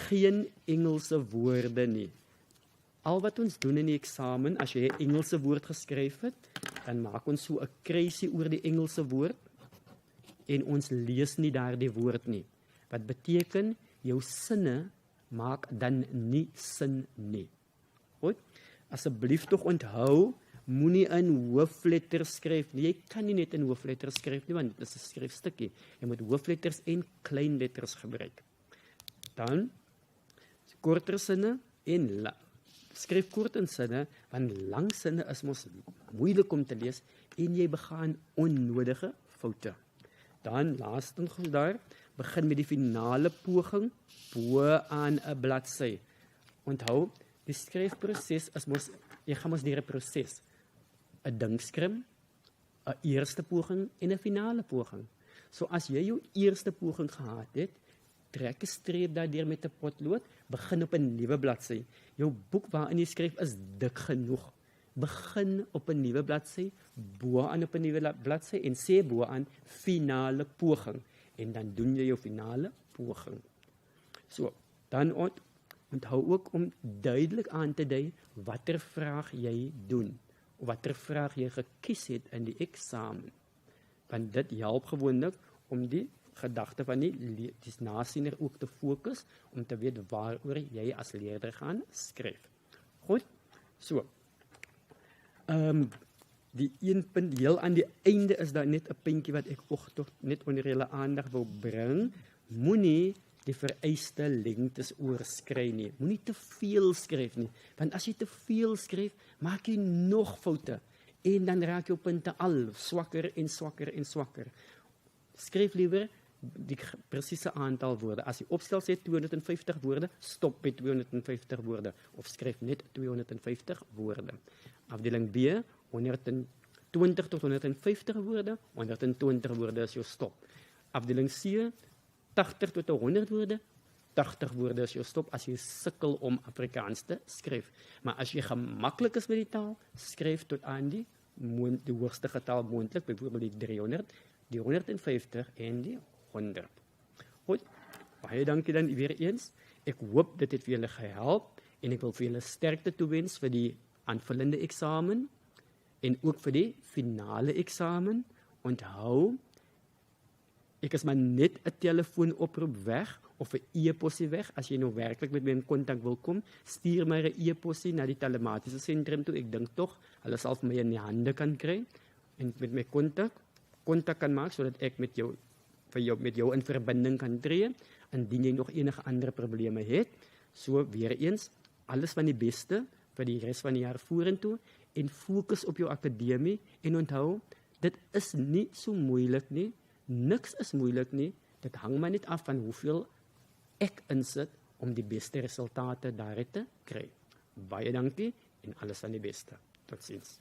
geen Engelse woorde nie. Al wat ons doen in die eksamen, as jy 'n Engelse woord geskryf het, dan maak ons so 'n kruisie oor die Engelse woord en ons lees nie daardie woord nie. Wat beteken, jou sinne maak dan nie sin nie. Goed? Asseblief tog onthou, moenie in hoofletters skryf nie. Jy kan nie net in hoofletters skryf nie, want dit is 'n skryfstukkie. Jy moet hoofletters en kleinletters gebruik. Dan korter sinne en skryf kort in sinne, want lang sinne is mos moeilik om te lees en jy begaan onnodige foute. Dan laastens daar, begin met die finale poging bo aan 'n bladsy. Onthou, die skryfproses is mos, jy gaan mos deur 'n proses. 'n Dinkskrim, 'n eerste poging en 'n finale poging. So as jy jou eerste poging gehad het, trek 'n streep daardeur met 'n potlood, begin op 'n nuwe bladsy. Jou boek waarin jy skryf is dik genoeg. Begin op 'n nuwe bladsy, bo-aan op 'n nuwe bladsy en sê bo-aan finale poging. En dan doen jy jou finale poging. So, dan onthou ook om duidelik aan te dui watter vraag jy doen, of watter vraag jy gekies het in die eksamen. Want dit help gewoonlik om die gedagte van die nasiener ook te fokus, om te weet waaroor jy as leerder gaan skryf. Goed, so. Die een punt heel aan die einde is daar net 'n puntjie wat ek ook toch net onder julle aandag wil bring. Moenie die vereiste lengtes oorskry nie. Moenie te veel skryf nie, want as jy te veel skryf, maak jy nog foute en dan raak jou punte al swakker en swakker en swakker. Skryf liewer die presiese aantal woorde. As jy opstel sê 250 woorde, stop by 250 woorde of skryf net 250 woorde. Afdeling B, 120 tot 150 woorde, 120 woorde is jou stop. Afdeling C, 80 tot 100 woorde, 80 woorde is jou stop as jy sukkel om Afrikaans te skryf. Maar as jy gemaklik is met die taal, skryf tot aan die hoogste getal moontlik, byvoorbeeld die 300, die 150 en die 100. Goed, baie dankie dan weer eens. Ek hoop dit het vir julle gehelp en ek wil vir julle sterkte toewens vir die aanvullende eksamen en ook vir die finale eksamen. Onthou, ek is maar net 'n telefoonoproep weg of 'n e-posie weg. As jy nou werklik met my in kontak wil kom, stuur my 'n e-posie na die telematiese sentrum toe. Ek dink tog hulle sal vir my in die hande kan kry en met my kontak kan maak sodat ek met jou in verbinding kan tree indien jy nog enige ander probleme het. So weer eens, alles van die beste vir die res van die jaar vorentoe en fokus op jou akademie en onthou, dit is nie so moeilik nie. Niks is moeilik nie. Dit hang maar net af van hoeveel ek insit om die beste resultate daaruit te kry. Baie dankie en alles van die beste. Totsiens.